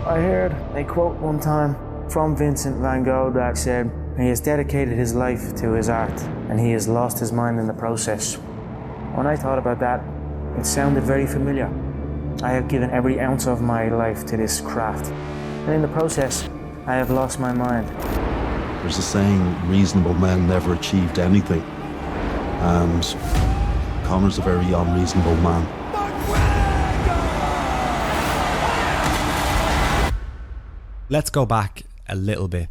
I heard a quote one time from Vincent van Gogh that said, "He has dedicated his life to his art, and he has lost his mind in the process." When I thought about that, it sounded very familiar. I have given every ounce of my life to this craft, and in the process, I have lost my mind. There's a saying, reasonable men never achieved anything, and Conor's a very unreasonable man. Let's go back a little bit.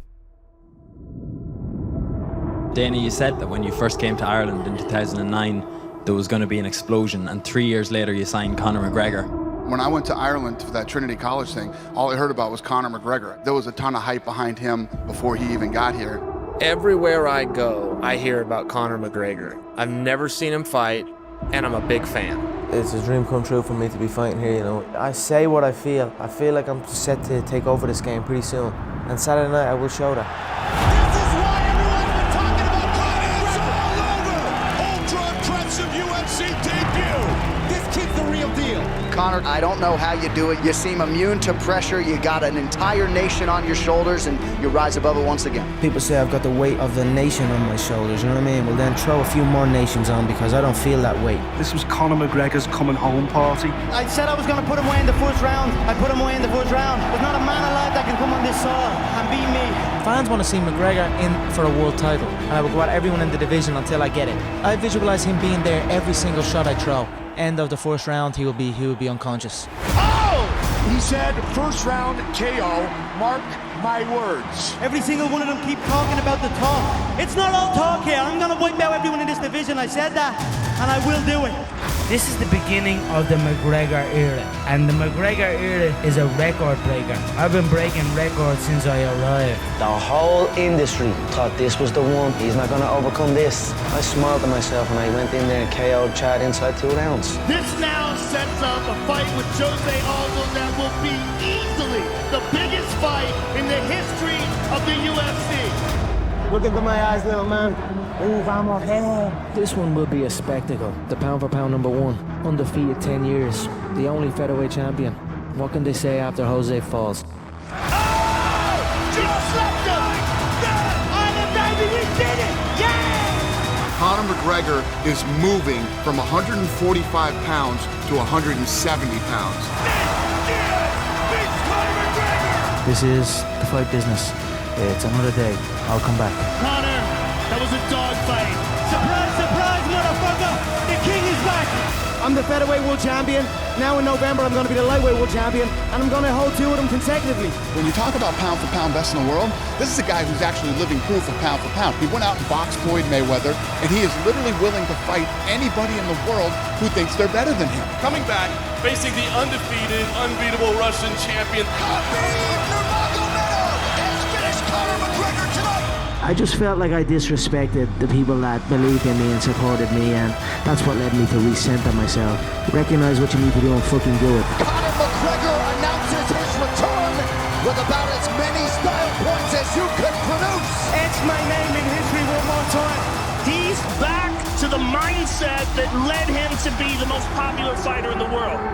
Dana, you said that when you first came to Ireland in 2009, there was going to be an explosion, and 3 years later you signed Conor McGregor. When I went to Ireland for that Trinity College thing, all I heard about was Conor McGregor. There was a ton of hype behind him before he even got here. Everywhere I go, I hear about Conor McGregor. I've never seen him fight, and I'm a big fan. It's a dream come true for me to be fighting here, you know. I say what I feel. I feel like I'm set to take over this game pretty soon. And Saturday night, I will show that. This is why everyone's been talking about Conor. It's all over. Ultra-impressive UFC debut. This kid's the real deal. Conor, I don't know how you do it. You seem immune to pressure. You got an entire nation on your shoulders, and you rise above it once again. People say I've got the weight of the nation on my shoulders, you know what I mean? Well, then throw a few more nations on, because I don't feel that weight. This was Conor McGregor's coming home party. I said I was going to put him away in the first round. I put him away in the first round. There's not a man alive that can come on this soil and beat me. Fans want to see McGregor in for a world title, and I will go at everyone in the division until I get it. I visualize him being there every single shot I throw. End of the first round, he will be unconscious. Oh! He said first round KO. Mark my words. Every single one of them keep talking about the talk. It's not all talk here. I'm going to wipe out everyone in this division. I said that, and I will do it. This is the beginning of the McGregor era, and the McGregor era is a record breaker. I've been breaking records since I arrived. The whole industry thought this was the one. He's not going to overcome this. I smiled to myself when I went in there and KO'd Chad inside 2 rounds. This now sets up a fight with Jose Aldo that will be easily the biggest fight in the history of the UFC. Look into my eyes, little man. Ooh, vamos, hey. This one will be a spectacle. The pound for pound number 1. Undefeated 10 years. The only featherweight champion. What can they say after Jose falls? Oh! Just left him! Iron baby, we did it! Yeah! Conor McGregor is moving from 145 pounds to 170 pounds. This is the fight business. It's another day. I'll come back. Conor, that was a dog fight. Surprise, surprise, motherfucker! The king is back! I'm the featherweight world champion. Now in November, I'm going to be the lightweight world champion, and I'm going to hold 2 of them consecutively. When you talk about pound for pound best in the world, this is a guy who's actually living proof of pound for pound. He went out and boxed Floyd Mayweather, and he is literally willing to fight anybody in the world who thinks they're better than him. Coming back, facing the undefeated, unbeatable Russian champion. I just felt like I disrespected the people that believed in me and supported me, and that's what led me to recenter myself. Recognize what you need to do and fucking do it. Conor McGregor announces his return with about as many style points as you could produce. It's my name in history one more time. He's back to the mindset that led him to be the most popular fighter in the world.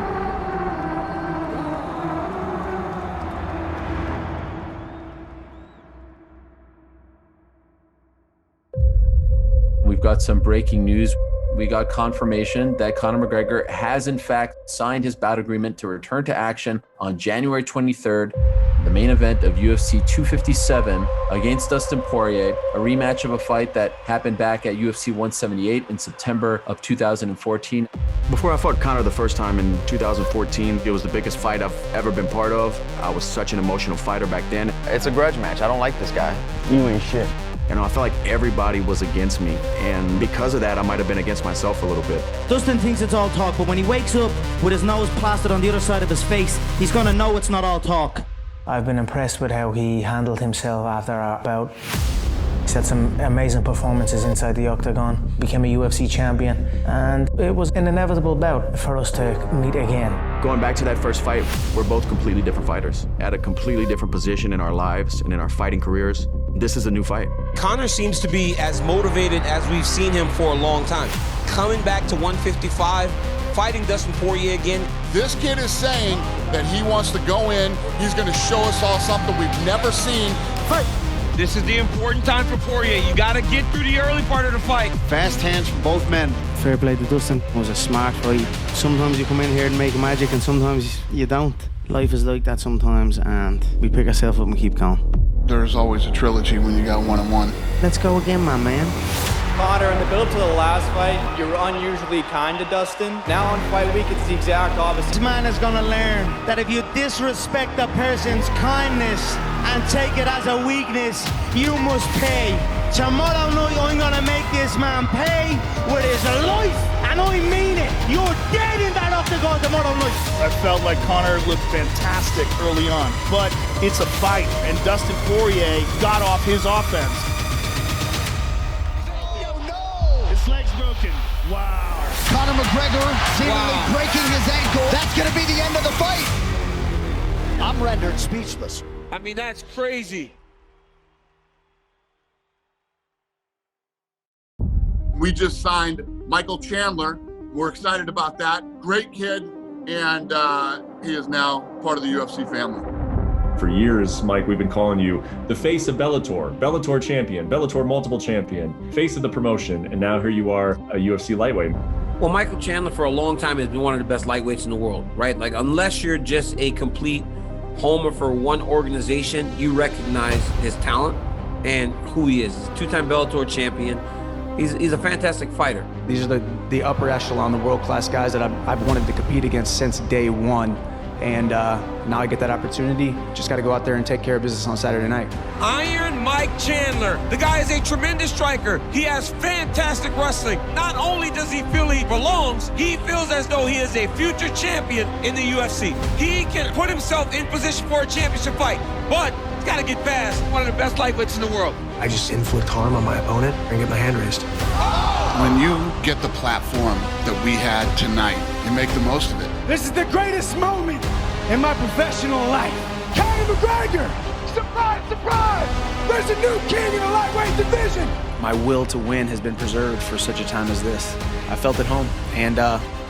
We've got some breaking news. We got confirmation that Conor McGregor has in fact signed his bout agreement to return to action on January 23rd, the main event of UFC 257 against Dustin Poirier, a rematch of a fight that happened back at UFC 178 in September of 2014. Before I fought Conor the first time in 2014, it was the biggest fight I've ever been part of. I was such an emotional fighter back then. It's a grudge match. I don't like this guy. You ain't shit. You know, I felt like everybody was against me, and because of that, I might have been against myself a little bit. Dustin thinks it's all talk, but when he wakes up with his nose plastered on the other side of his face, he's gonna know it's not all talk. I've been impressed with how he handled himself after our bout. He's had some amazing performances inside the octagon, became a UFC champion, and it was an inevitable bout for us to meet again. Going back to that first fight, we're both completely different fighters, at a completely different position in our lives and in our fighting careers. This is a new fight. Conor seems to be as motivated as we've seen him for a long time. Coming back to 155, fighting Dustin Poirier again. This kid is saying that he wants to go in. He's going to show us all something we've never seen. Fight. This is the important time for Poirier. You got to get through the early part of the fight. Fast hands from both men. Fair play to Dustin. It was a smart fight. Sometimes you come in here and make magic, and sometimes you don't. Life is like that sometimes, and we pick ourselves up and keep going. There's always a trilogy when you got one-on-one. Let's go again, my man. Conor, in the build-up to the last fight, you were unusually kind to Dustin. Now on fight week, it's the exact opposite. This man is gonna learn that if you disrespect a person's kindness and take it as a weakness, you must pay. Tomorrow night, I'm gonna make this man pay with his life, and I mean it. You're dead in that octagon tomorrow night. I felt like Conor looked fantastic early on, but it's a fight, and Dustin Poirier got off his offense. His leg's broken. Wow. Conor McGregor seemingly breaking his ankle. That's going to be the end of the fight. I'm rendered speechless. I mean, that's crazy. We just signed Michael Chandler. We're excited about that. Great kid, and he is now part of the UFC family. For years, Mike, we've been calling you the face of Bellator, Bellator champion, Bellator multiple champion, face of the promotion, and now here you are, a UFC lightweight. Well, Michael Chandler for a long time has been one of the best lightweights in the world, right? Like, unless you're just a complete homer for one organization, you recognize his talent and who he is. He's a two-time Bellator champion. He's a fantastic fighter. These are the upper echelon, the world-class guys that I've wanted to compete against since day one. And now I get that opportunity. Just got to go out there and take care of business on Saturday night. Iron Mike Chandler. The guy is a tremendous striker. He has fantastic wrestling. Not only does he feel he belongs, he feels as though he is a future champion in the UFC. He can put himself in position for a championship fight, but he's got to get past one of the best lightweights in the world. I just inflict harm on my opponent and get my hand raised. When you get the platform that we had tonight, you make the most of it. This is the greatest moment in my professional life. Conor McGregor! Surprise, surprise! There's a new king in the lightweight division! My will to win has been preserved for such a time as this. I felt at home, and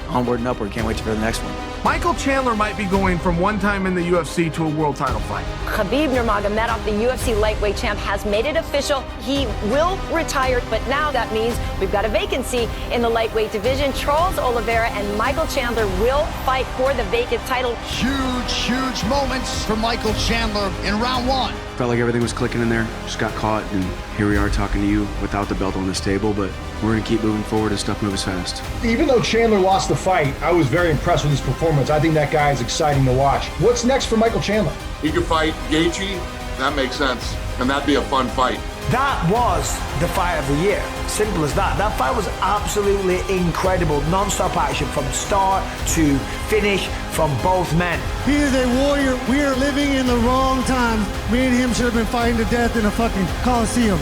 onward and upward. Can't wait for the next one. Michael Chandler might be going from one time in the UFC to a world title fight. Khabib Nurmagomedov, the UFC lightweight champ, has made it official. He will retire, but now that means we've got a vacancy in the lightweight division. Charles Oliveira and Michael Chandler will fight for the vacant title. Huge, huge moments for Michael Chandler in round one. Felt like everything was clicking in there. Just got caught, and here we are talking to you without the belt on this table, but we're going to keep moving forward as stuff moves fast. Even though Chandler lost the fight, I was very impressed with his performance. I think that guy is exciting to watch. What's next for Michael Chandler? He could fight Gaethje. That makes sense. And that'd be a fun fight. That was the fight of the year. Simple as that. That fight was absolutely incredible. Non-stop action from start to finish from both men. He is a warrior. We are living in the wrong time. Me and him should have been fighting to death in a fucking Coliseum.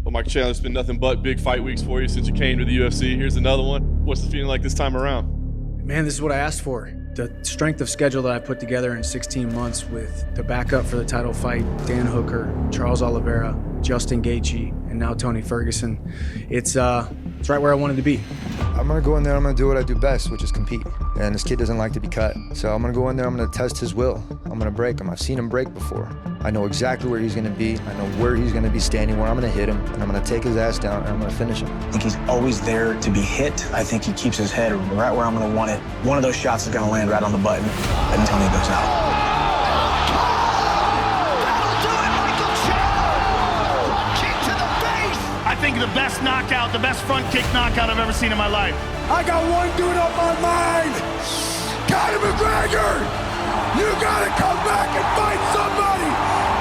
Well, Michael Chandler, it's been nothing but big fight weeks for you since you came to the UFC. Here's another one. What's the feeling like this time around? Man, this is what I asked for. The strength of schedule that I put together in 16 months with the backup for the title fight, Dan Hooker, Charles Oliveira, Justin Gaethje, and now Tony Ferguson. It's right where I wanted to be. I'm gonna go in there, I'm gonna do what I do best, which is compete. And this kid doesn't like to be cut. So I'm gonna go in there, I'm gonna test his will. I'm gonna break him. I've seen him break before. I know exactly where he's gonna be. I know where he's gonna be standing, where I'm gonna hit him, and I'm gonna take his ass down, and I'm gonna finish him. I think he's always there to be hit. I think he keeps his head right where I'm going to want it. One of those shots is going to land right on the button, and Tony goes out. I think the best knockout, the best front kick knockout I've ever seen in my life. I got one dude on my mind. Conor McGregor, you gotta come back and fight somebody.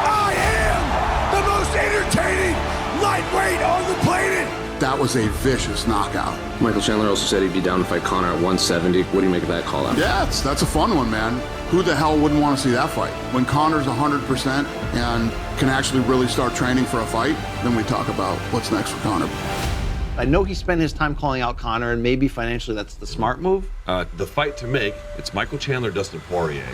I am the most entertaining lightweight on the planet. That was a vicious knockout. Michael Chandler also said he'd be down to fight Conor at 170. What do you make of that call out? Yeah, that's a fun one, man. Who the hell wouldn't want to see that fight? When Conor's 100% and can actually really start training for a fight, then we talk about what's next for Conor. I know he spent his time calling out Conor, and maybe financially that's the smart move. The fight to make, it's Michael Chandler, Dustin Poirier.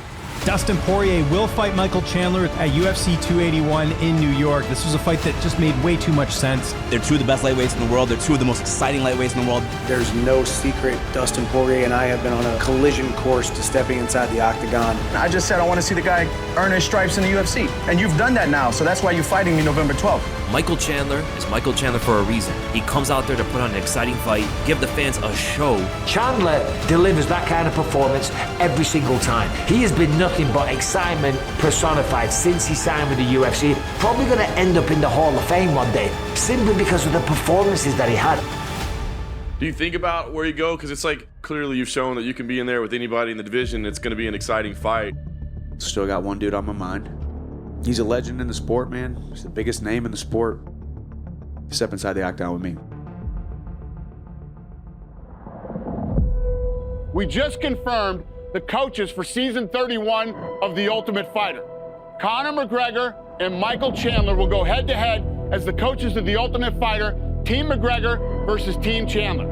Dustin Poirier will fight Michael Chandler at UFC 281 in New York. This was a fight that just made way too much sense. They're two of the best lightweights in the world. They're two of the most exciting lightweights in the world. There's no secret. Dustin Poirier and I have been on a collision course to stepping inside the octagon. I just said I want to see the guy earn his stripes in the UFC. And you've done that now, so that's why you're fighting me November 12th. Michael Chandler is Michael Chandler for a reason. He comes out there to put on an exciting fight, give the fans a show. Chandler delivers that kind of performance every single time. He has been nothing but excitement personified since he signed with the UFC. Probably going to end up in the Hall of Fame one day, simply because of the performances that he had. Do you think about where you go? Because it's like, clearly you've shown that you can be in there with anybody in the division. It's going to be an exciting fight. Still got one dude on my mind. He's a legend in the sport, man. He's the biggest name in the sport. Step inside the octagon with me. We just confirmed the coaches for season 31 of The Ultimate Fighter. Conor McGregor and Michael Chandler will go head-to-head as the coaches of The Ultimate Fighter, Team McGregor versus Team Chandler.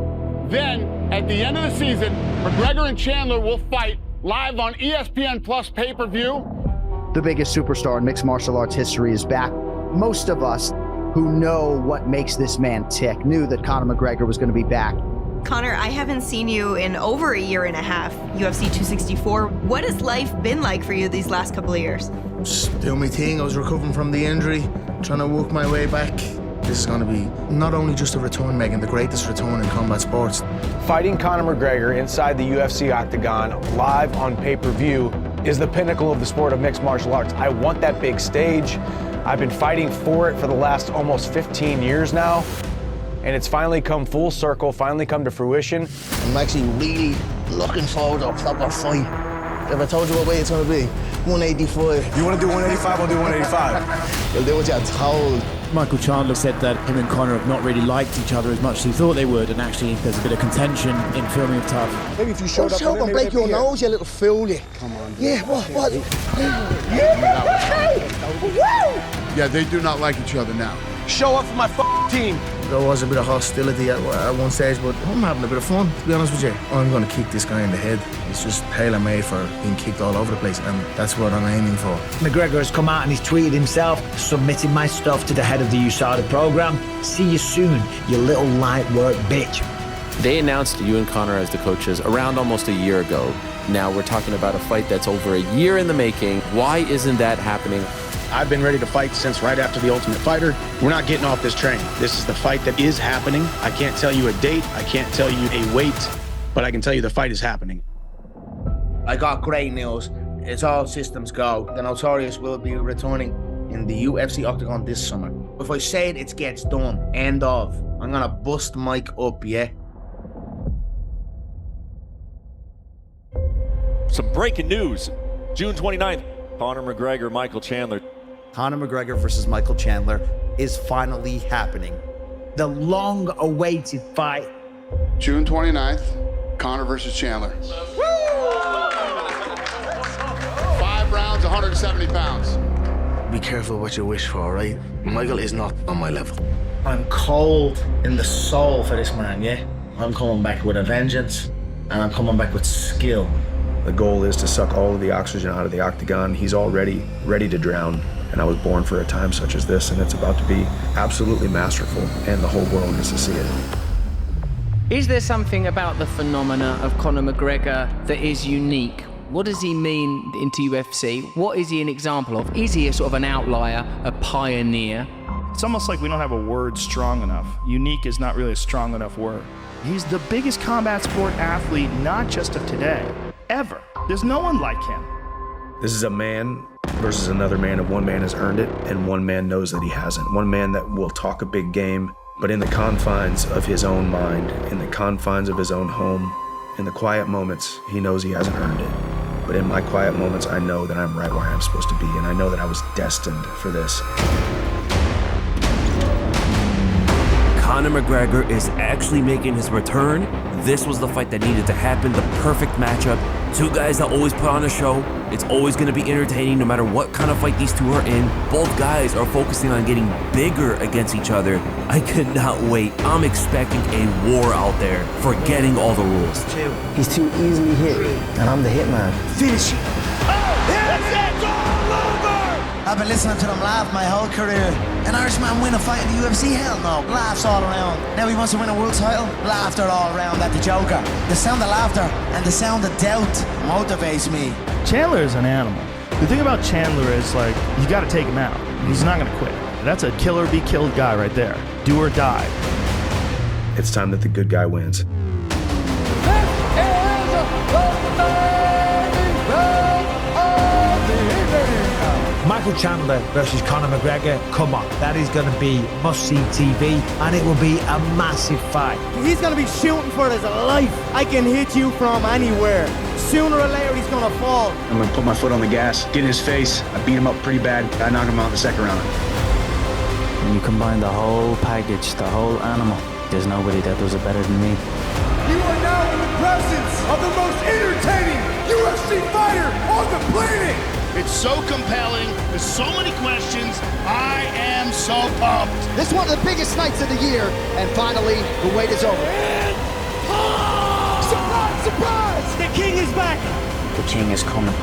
Then, at the end of the season, McGregor and Chandler will fight live on ESPN Plus pay-per-view. The biggest superstar in mixed martial arts history is back. Most of us who know what makes this man tick knew that Conor McGregor was going to be back. Conor, I haven't seen you in over a year and a half, UFC 264. What has life been like for you these last couple of years? Just doing my thing. I was recovering from the injury, trying to work my way back. This is going to be not only just a return, Megan, the greatest return in combat sports. Fighting Conor McGregor inside the UFC octagon, live on pay-per-view, is the pinnacle of the sport of mixed martial arts. I want that big stage. I've been fighting for it for the last almost 15 years now, and it's finally come full circle, finally come to fruition. I'm actually really looking forward to a proper fight. If I told you what weight it's going to be, 185. You want to do 185, I'll do 185. You'll do what you're told. Michael Chandler said that him and Conor have not really liked each other as much as he thought they would, and actually there's a bit of contention in filming of Tough. Maybe if you showed up and break your nose, you little fool, you. Come on. Yeah, what? Yeah, they do not like each other now. Show up for my team. There was a bit of hostility at one stage, but I'm having a bit of fun, to be honest with you. I'm going to kick this guy in the head. It's just tailor-made for being kicked all over the place, and that's what I'm aiming for. McGregor has come out and he's tweeted himself, submitting my stuff to the head of the USADA program. See you soon, you little light work bitch. They announced you and Conor as the coaches around almost a year ago. Now we're talking about a fight that's over a year in the making. Why isn't that happening? I've been ready to fight since right after The Ultimate Fighter. We're not getting off this train. This is the fight that is happening. I can't tell you a date. I can't tell you a weight, but I can tell you the fight is happening. I got great news. It's all systems go. The Notorious will be returning in the UFC octagon this summer. If I say it, it gets done. End of. I'm gonna bust Mike up, yeah? Some breaking news. June 29th, Conor McGregor, Michael Chandler. Conor McGregor versus Michael Chandler is finally happening. The long-awaited fight. June 29th, Conor versus Chandler. 5 rounds, 170 pounds. Be careful what you wish for, right? Michael is not on my level. I'm cold in the soul for this man, yeah? I'm coming back with a vengeance, and I'm coming back with skill. The goal is to suck all of the oxygen out of the octagon. He's already ready to drown, and I was born for a time such as this, and it's about to be absolutely masterful, and the whole world gets to see it. Is there something about the phenomena of Conor McGregor that is unique? What does he mean into UFC? What is he an example of? Is he a sort of an outlier, a pioneer? It's almost like we don't have a word strong enough. Unique is not really a strong enough word. He's the biggest combat sport athlete, not just of today, ever. There's no one like him. This is a man versus another man, and one man has earned it, and one man knows that he hasn't. One man that will talk a big game, but in the confines of his own mind, in the confines of his own home, in the quiet moments, he knows he hasn't earned it. But in my quiet moments, I know that I'm right where I'm supposed to be, and I know that I was destined for this. Conor McGregor is actually making his return. This was the fight that needed to happen, the perfect matchup. Two guys that always put on a show. It's always going to be entertaining no matter what kind of fight these two are in. Both guys are focusing on getting bigger against each other. I cannot wait. I'm expecting a war out there, forgetting all the rules. He's too easily hit, and I'm the hitman. Finish it. Oh, yeah! I've been listening to them laugh my whole career. An Irishman win a fight in the UFC? Hell no. Laughs all around. Now he wants to win a world title? Laughter all around at the Joker. The sound of laughter and the sound of doubt motivates me. Chandler is an animal. The thing about Chandler is, like, you got to take him out. He's not going to quit. That's a killer be killed guy right there. Do or die. It's time that the good guy wins. Michael Chandler versus Conor McGregor, come on, that is going to be must-see TV, and it will be a massive fight. He's going to be shooting for his life. I can hit you from anywhere. Sooner or later, he's going to fall. I'm going to put my foot on the gas, get in his face. I beat him up pretty bad. I knock him out in the second round. When you combine the whole package, the whole animal, there's nobody that does it better than me. You are now in the presence of the most entertaining UFC fighter on the planet. It's so compelling. There's so many questions. I am so pumped. This is one of the biggest nights of the year, and finally, the wait is over. And surprise, surprise! The king is back. The king is coming.